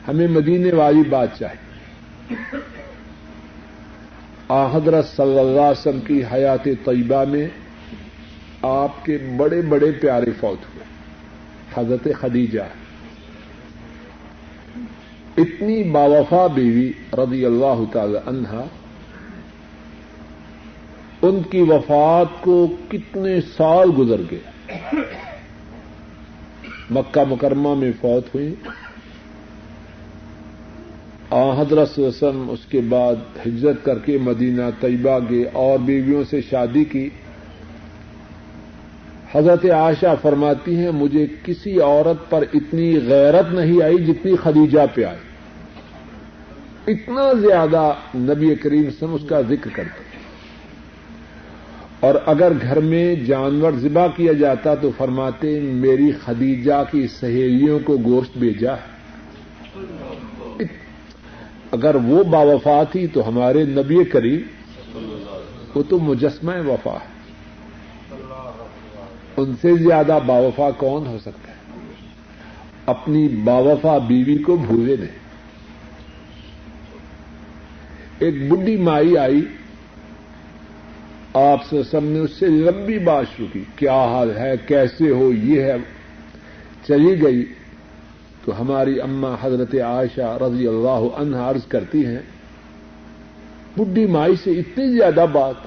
ہمیں مدینے والی بات چاہیے. حضرت صلی اللہ علیہ وسلم کی حیات طیبہ میں آپ کے بڑے بڑے پیارے فوت ہوئے. حضرت خدیجہ اتنی باوفا بیوی رضی اللہ تعالی عنہا، ان کی وفات کو کتنے سال گزر گئے. مکہ مکرمہ میں فوت ہوئی. حضرت صلی اللہ علیہ وسلم اس کے بعد ہجرت کر کے مدینہ طیبہ گئے اور بیویوں سے شادی کی. حضرت عائشہ فرماتی ہیں مجھے کسی عورت پر اتنی غیرت نہیں آئی جتنی خدیجہ پہ آئی. اتنا زیادہ نبی کریم صلی اللہ علیہ وسلم اس کا ذکر کرتے. اور اگر گھر میں جانور ذبح کیا جاتا تو فرماتے میری خدیجہ کی سہیلیوں کو گوشت بھیجا ہے. اگر وہ باوفا تھی تو ہمارے نبی کریم وہ تو مجسمہ وفا ہے. ان سے زیادہ باوفا کون ہو سکتا ہے؟ اپنی باوفا بیوی کو بھولے نہیں. ایک بڈھی مائی آئی، آپ سے سب نے اس سے لمبی بات شروع کی، کیا حال ہے، کیسے ہو، یہ ہے. چلی گئی تو ہماری اماں حضرت عائشہ رضی اللہ عنہا عرض کرتی ہیں بڈھی مائی سے اتنی زیادہ بات،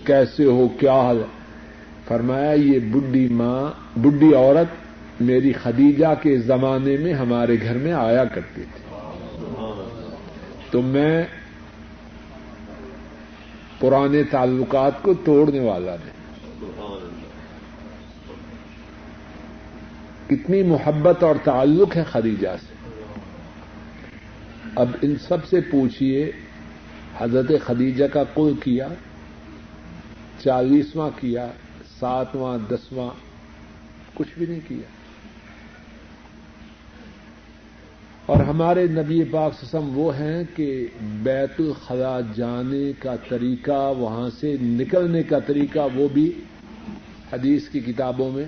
کیسے ہو، کیا حال ہے. فرمایا یہ بڈھی عورت میری خدیجہ کے زمانے میں ہمارے گھر میں آیا کرتی تھی، تو میں پرانے تعلقات کو توڑنے والا نہیں. کتنی محبت اور تعلق ہے خدیجہ سے. اب ان سب سے پوچھئے حضرت خدیجہ کا کل کیا 40واں کیا، 7واں 10واں کچھ بھی نہیں کیا. اور ہمارے نبی پاک صلی اللہ علیہ وسلم وہ ہیں کہ بیت الخلاء جانے کا طریقہ، وہاں سے نکلنے کا طریقہ وہ بھی حدیث کی کتابوں میں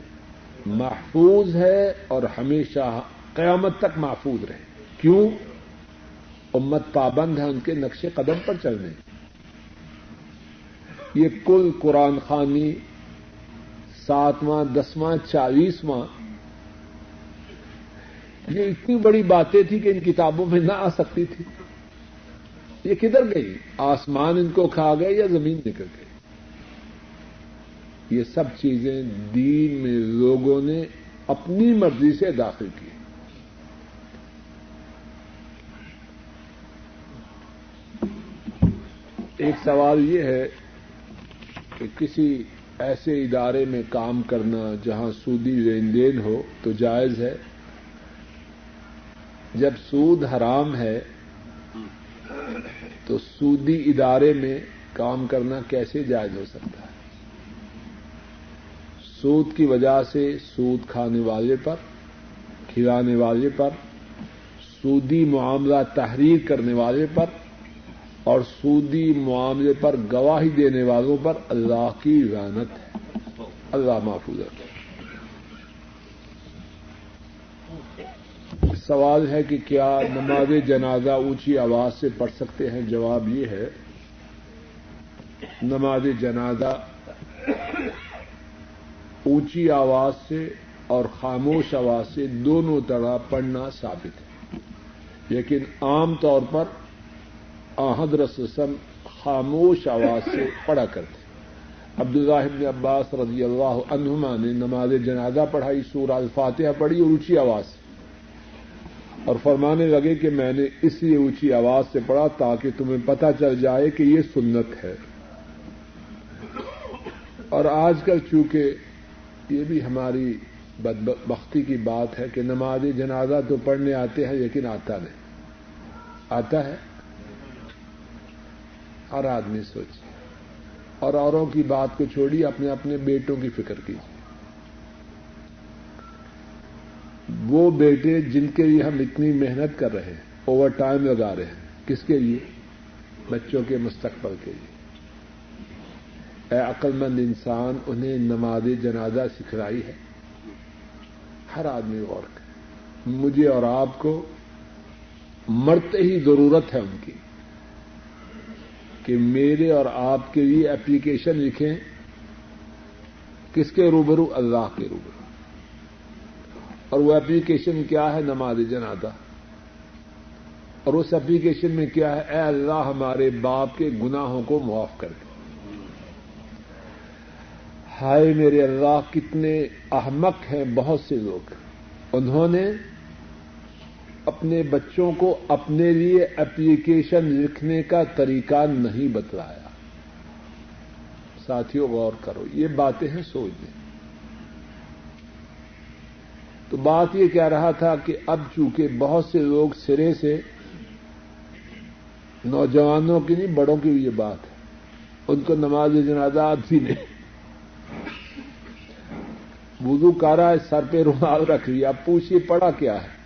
محفوظ ہے اور ہمیشہ قیامت تک محفوظ رہے. کیوں؟ امت پابند ہے ان کے نقش قدم پر چلنے. یہ کل قرآن خوانی 7واں 10واں 40واں، یہ اتنی بڑی باتیں تھی کہ ان کتابوں میں نہ آ سکتی تھی. یہ کدھر گئی؟ آسمان ان کو کھا گئے یا زمین نکل گئی؟ یہ سب چیزیں دین میں لوگوں نے اپنی مرضی سے داخل کی. ایک سوال یہ ہے کہ کسی ایسے ادارے میں کام کرنا جہاں سودی لین دین ہو تو جائز ہے؟ جب سود حرام ہے تو سودی ادارے میں کام کرنا کیسے جائز ہو سکتا ہے؟ سود کی وجہ سے سود کھانے والے پر، کھلانے والے پر، سودی معاملہ تحریر کرنے والے پر اور سودی معاملے پر گواہی دینے والوں پر اللہ کی لعنت ہے. اللہ محفوظ رکھے. سوال ہے کہ کیا نماز جنازہ اونچی آواز سے پڑھ سکتے ہیں؟ جواب یہ ہے نماز جنازہ اونچی آواز سے اور خاموش آواز سے دونوں طرح پڑھنا ثابت ہے، لیکن عام طور پر حضرت صلی اللہ علیہ وسلم خاموش آواز سے پڑھا کرتے. عبداللہ بن عباس رضی اللہ عنہما نے نماز جنازہ پڑھائی، سورہ الفاتحہ پڑھی اور اونچی آواز سے، اور فرمانے لگے کہ میں نے اس لیے اونچی آواز سے پڑھا تاکہ تمہیں پتہ چل جائے کہ یہ سنت ہے. اور آج کل چونکہ یہ بھی ہماری بدبختی کی بات ہے کہ نماز جنازہ تو پڑھنے آتے ہیں لیکن آتا نہیں. آتا ہے ہر آدمی سوچے، اور اوروں کی بات کو چھوڑی، اپنے اپنے بیٹوں کی فکر کیجیے. وہ بیٹے جن کے لیے ہم اتنی محنت کر رہے ہیں، اوور ٹائم لگا رہے ہیں، کس کے لیے؟ بچوں کے مستقبل کے لیے. اے عقل مند انسان، انہیں نماز جنازہ سکھلائی ہے. ہر آدمی غور کرے. مجھے اور آپ کو مرتے ہی ضرورت ہے ان کی کہ میرے اور آپ کے لیے اپلیکیشن لکھیں. کس کے روبرو؟ اللہ کے روبرو. اور وہ اپلیکیشن کیا ہے؟ نماز جنازہ. اور اس اپلیکیشن میں کیا ہے؟ اے اللہ ہمارے باپ کے گناہوں کو معاف کر دے. ہائے میرے اللہ کتنے احمق ہیں بہت سے لوگ. انہوں نے اپنے بچوں کو اپنے لیے اپلیکیشن لکھنے کا طریقہ نہیں بتلایا. ساتھیوں غور کرو، یہ باتیں ہیں سوچ لیں. تو بات یہ کہہ رہا تھا کہ اب چونکہ بہت سے لوگ سرے سے، نوجوانوں کی نہیں بڑوں کی بھی یہ بات ہے، ان کو نماز جنازہ آتی نہیں. وضو کرا ہے، سر پہ رومال رکھ لیا، اب پوچھیے پڑھا کیا ہے.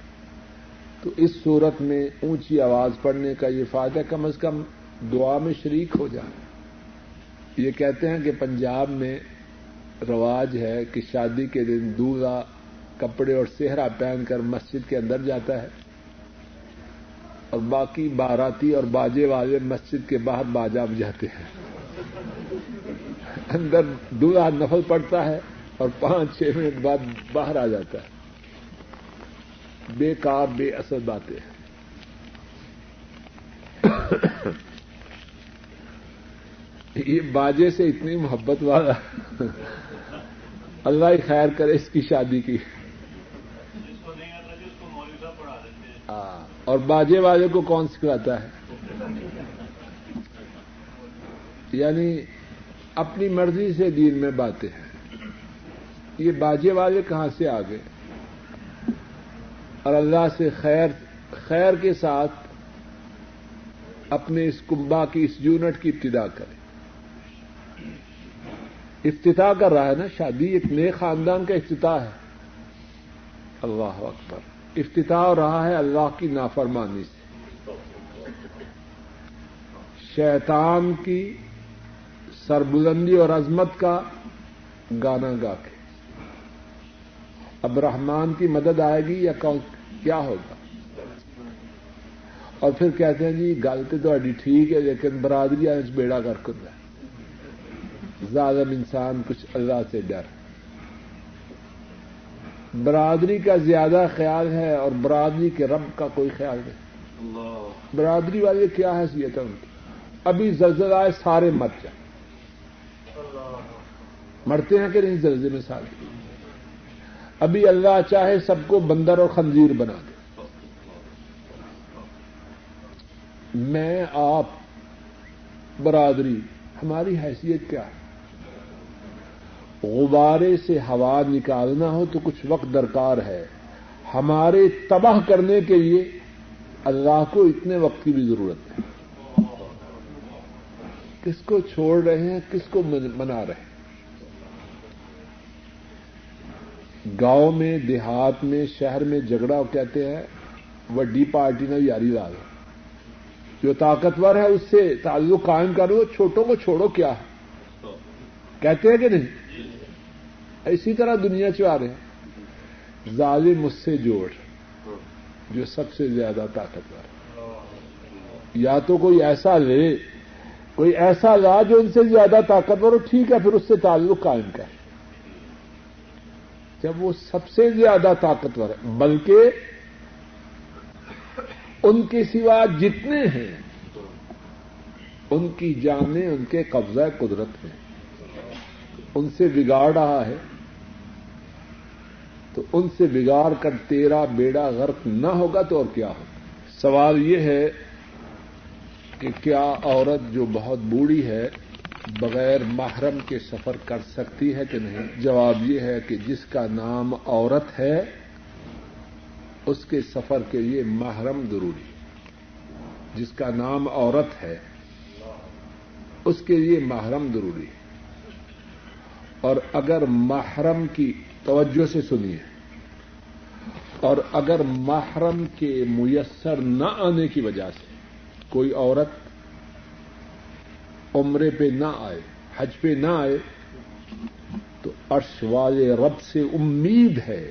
تو اس صورت میں اونچی آواز پڑھنے کا یہ فائدہ، کم از کم دعا میں شریک ہو جائے. یہ کہتے ہیں کہ پنجاب میں رواج ہے کہ شادی کے دن دولہا کپڑے اور صحرا پہن کر مسجد کے اندر جاتا ہے اور باقی باراتی اور باجے والے مسجد کے باہر باجا بجاتے ہیں. اندر دولہا نفل پڑتا ہے اور 5-6 منٹ بعد باہر آ جاتا ہے. بیکار بے اثر باتیں ہیں. یہ باجے سے اتنی محبت والا، اللہ ہی خیر کرے اس کی شادی کی. اور باجے والے کو کون سکھلاتا ہے؟ یعنی اپنی مرضی سے دین میں باتیں ہیں. یہ باجے والے کہاں سے آ گئے؟ اور اللہ سے خیر کے ساتھ اپنے اس کنبہ کی، اس یونٹ کی ابتدا کرے. افتتاح کر رہا ہے نا، شادی ایک نئے خاندان کا افتتاح ہے. اللہ اکبر. افتتاح ہو رہا ہے اللہ کی نافرمانی سے، شیطان کی سربلندی اور عظمت کا گانا گا کے. اب رحمان کی مدد آئے گی یا کیا ہوگا؟ اور پھر کہتے ہیں جی گل تو ٹھیک ہے لیکن برادری آج بیڑا کر ہے. ظالم انسان کچھ اللہ سے ڈر. برادری کا زیادہ خیال ہے اور برادری کے رب کا کوئی خیال نہیں. برادری والے کیا حیثیت ہے ان کی؟ ابھی زلزلہ آئے سارے مر جائیں. مرتے ہیں کہ نہیں زلزلے میں سارے؟ ابھی اللہ چاہے سب کو بندر اور خنزیر بنا دے. میں آپ برادری ہماری حیثیت کیا ہے؟ غبارے سے ہوا نکالنا ہو تو کچھ وقت درکار ہے. ہمارے تباہ کرنے کے لیے اللہ کو اتنے وقت کی بھی ضرورت ہے. کس کو چھوڑ رہے ہیں، کس کو منا رہے ہیں؟ گاؤں میں، دیہات میں، شہر میں جھگڑا کہتے ہیں وڈی پارٹی نے یاری لا لو. جو طاقتور ہے اس سے تعلق قائم کرو، چھوٹوں کو چھوڑو. کیا ہے کہتے ہیں کہ نہیں؟ اسی طرح دنیا چلا رہے ہیں. ظالم اس سے جوڑ جو سب سے زیادہ طاقتور ہے. یا تو کوئی ایسا لے، کوئی ایسا لا جو ان سے زیادہ طاقتور ہو، ٹھیک ہے، پھر اس سے تعلق قائم کر. جب وہ سب سے زیادہ طاقتور ہے، بلکہ ان کے سوا جتنے ہیں ان کی جانیں ان کے قبضہ قدرت میں، ان سے بگاڑ رہا ہے تو ان سے بگاڑ کر تیرا بیڑا غرق نہ ہوگا تو اور کیا ہوگا؟ سوال یہ ہے کہ کیا عورت جو بہت بوڑھی ہے بغیر محرم کے سفر کر سکتی ہے کہ نہیں؟ جواب یہ ہے کہ جس کا نام عورت ہے اس کے سفر کے لیے محرم ضروری. جس کا نام عورت ہے اس کے لیے محرم ضروری. اور اگر محرم کی توجہ سے سنیے، اور اگر محرم کے میسر نہ آنے کی وجہ سے کوئی عورت عمرے پہ نہ آئے، حج پہ نہ آئے، تو عرش والے رب سے امید ہے